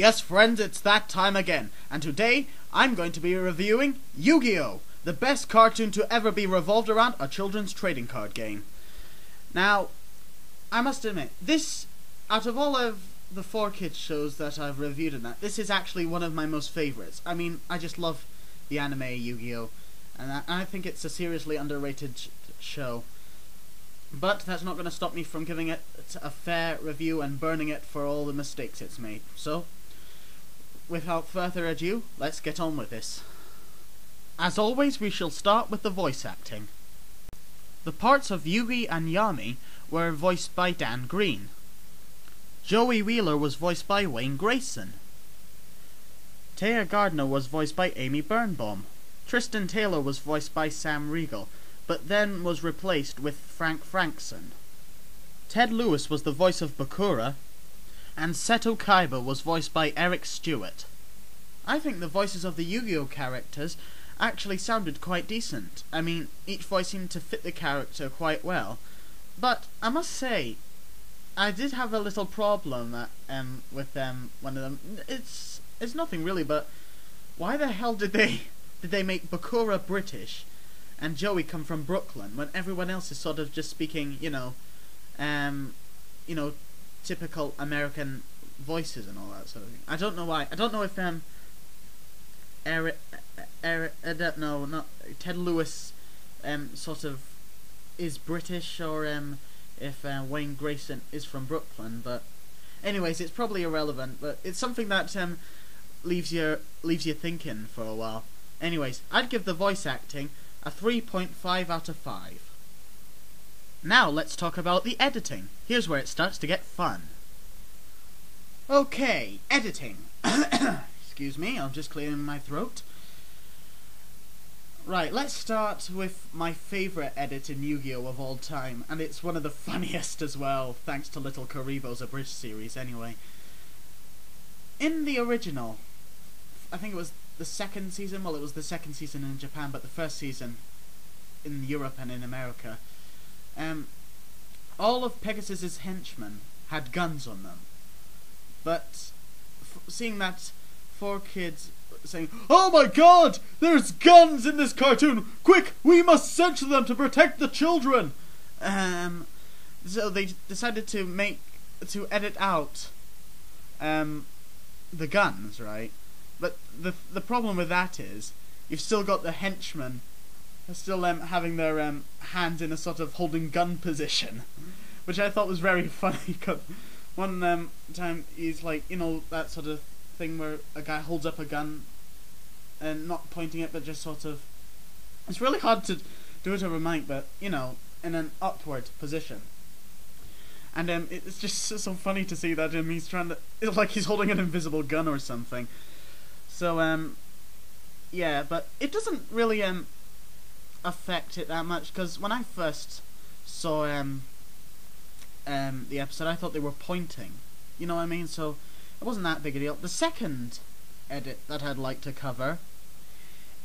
Yes, friends, it's that time again, and today I'm going to be reviewing Yu-Gi-Oh! The best cartoon to ever be revolved around a children's trading card game. Now, I must admit, this, out of all of the 4Kids shows that I've reviewed and that, this is actually one of my most favourites. I mean, I just love the anime Yu-Gi-Oh! And I think it's a seriously underrated show. But that's not going to stop me from giving it a fair review and burning it for all the mistakes it's made. So, without further ado, let's get on with this. As always, we shall start with the voice acting. The parts of Yugi and Yami were voiced by Dan Green. Joey Wheeler was voiced by Wayne Grayson. Taya Gardner was voiced by Amy Birnbaum. Tristan Taylor was voiced by Sam Riegel, but then was replaced with Frank Frankson. Ted Lewis was the voice of Bakura, and Seto Kaiba was voiced by Eric Stewart. I think the voices of the Yu-Gi-Oh! Characters actually sounded quite decent. I mean, each voice seemed to fit the character quite well. But I must say, I did have a little problem with one of them. It's nothing really, but why the hell did they make Bakura British and Joey come from Brooklyn when everyone else is sort of just speaking, typical American voices and all that sort of thing. I don't know why. I don't know if Ted Lewis sort of is British, or if Wayne Grayson is from Brooklyn, but anyways, it's probably irrelevant, but it's something that leaves you thinking for a while. Anyways, I'd give the voice acting a 3.5 out of 5. Now let's talk about the editing. Here's where it starts to get fun. Okay, editing. Excuse me, I'm just clearing my throat. Right, let's start with my favourite edit in Yu-Gi-Oh! Of all time, and it's one of the funniest as well, thanks to Little Karibo's abridged series anyway. In the original, I think it was the second season, well, it was the second season in Japan, but the first season in Europe and in America, all of Pegasus's henchmen had guns on them. But seeing that 4Kids saying, "Oh my god, there's guns in this cartoon! Quick, we must censor them to protect the children!" So they decided to edit out the guns, right? But the problem with that is you've still got the henchmen still having their hands in a sort of holding gun position, which I thought was very funny. Cause one time he's like, that sort of thing where a guy holds up a gun and not pointing it, but just sort of, it's really hard to do it over mic, but in an upward position. And it's just so funny to see that he's trying to, it's like he's holding an invisible gun or something. So yeah, but it doesn't really affect it that much, because when I first saw the episode, I thought they were pointing, you know what I mean? So it wasn't that big a deal. The second edit that I'd like to cover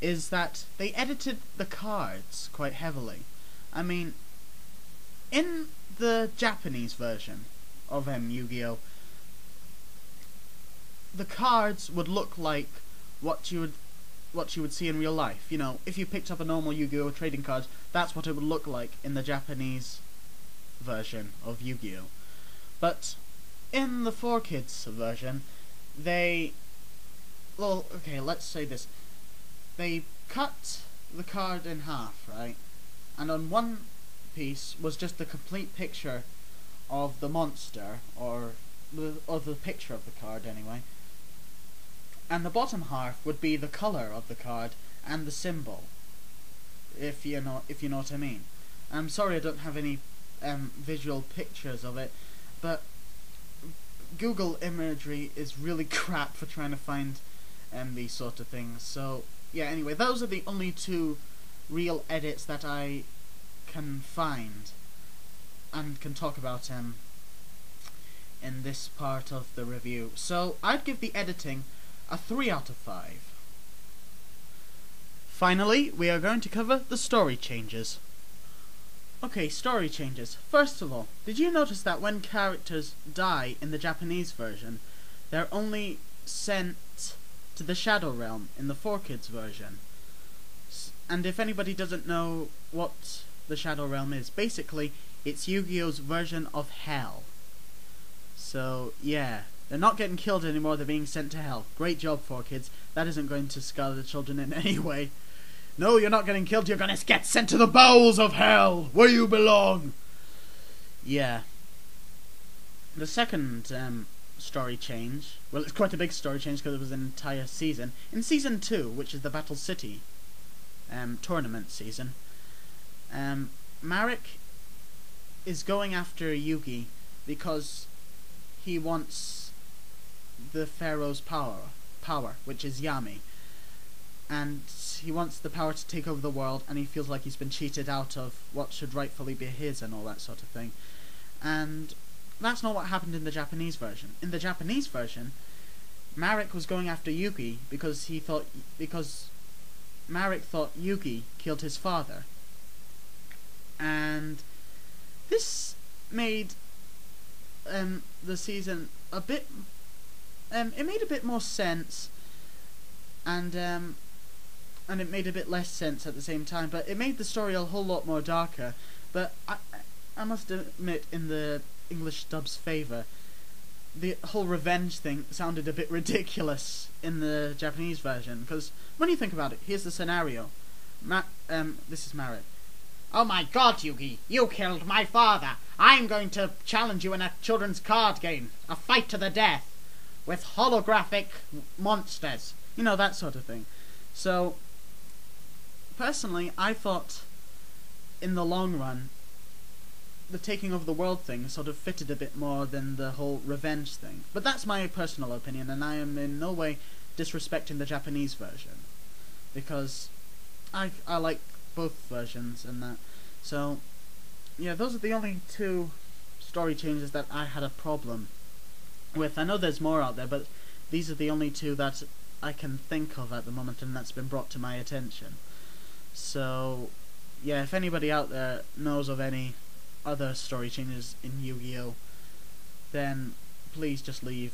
is that they edited the cards quite heavily. I mean, in the Japanese version of Yu-Gi-Oh!, the cards would look like what you would see in real life. If you picked up a normal Yu-Gi-Oh! Trading card, that's what it would look like in the Japanese version of Yu-Gi-Oh! But in the 4Kids version, let's say this. They cut the card in half, right? And on one piece was just the complete picture of the monster, or the picture of the card anyway. And the bottom half would be the colour of the card and the symbol, if you know what I mean. I'm sorry I don't have any visual pictures of it, but Google imagery is really crap for trying to find these sort of things. So yeah, anyway, those are the only two real edits that I can find and can talk about in this part of the review. So I'd give the editing a 3 out of 5. Finally, we are going to cover the story changes. Okay, story changes. First of all, did you notice that when characters die in the Japanese version, they're only sent to the Shadow Realm in the 4Kids version. And if anybody doesn't know what the Shadow Realm is, basically it's Yu-Gi-Oh's version of hell. So yeah, they're not getting killed anymore, they're being sent to hell. Great job, 4Kids. That isn't going to scar the children in any way. No, you're not getting killed, you're gonna get sent to the bowels of hell, where you belong. Yeah. The second story change, well, it's quite a big story change because it was an entire season. In Season 2, which is the Battle City tournament season, Marik is going after Yugi because he wants the Pharaoh's power, which is Yami. And he wants the power to take over the world, and he feels like he's been cheated out of what should rightfully be his and all that sort of thing. And that's not what happened in the Japanese version. In the Japanese version, Marik was going after Yugi because Marik thought Yugi killed his father. And this made the season a bit it made a bit more sense, and it made a bit less sense at the same time, but it made the story a whole lot more darker. But I must admit, in the English dub's favour, the whole revenge thing sounded a bit ridiculous in the Japanese version, because when you think about it, here's the scenario. This is Marik. Oh my god, Yugi, you killed my father. I'm going to challenge you in a children's card game. A fight to the death. With holographic monsters. You know, that sort of thing. So, personally, I thought, in the long run, the taking over the world thing sort of fitted a bit more than the whole revenge thing. But that's my personal opinion, and I am in no way disrespecting the Japanese version. Because I like both versions and that. So, yeah, those are the only two story changes that I had a problem with. I know there's more out there, but these are the only two that I can think of at the moment, and that's been brought to my attention. So, yeah, if anybody out there knows of any other story changes in Yu-Gi-Oh, then please just leave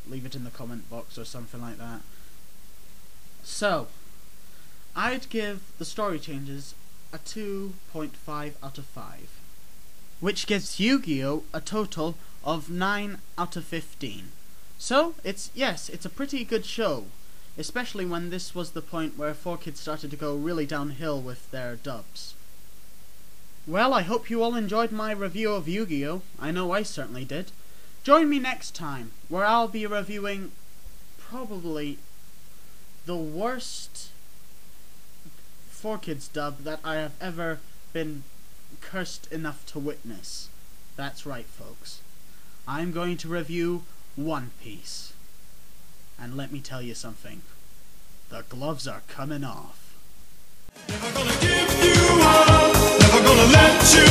it in the comment box or something like that. So, I'd give the story changes a 2.5 out of 5, which gives Yu-Gi-Oh a total of 9 out of 15. So, it's a pretty good show, especially when this was the point where 4Kids started to go really downhill with their dubs. Well, I hope you all enjoyed my review of Yu-Gi-Oh! I know I certainly did. Join me next time, where I'll be reviewing probably the worst 4Kids dub that I have ever been cursed enough to witness. That's right, folks. I'm going to review One Piece. And let me tell you something. The gloves are coming off. Never gonna give you up, never gonna let you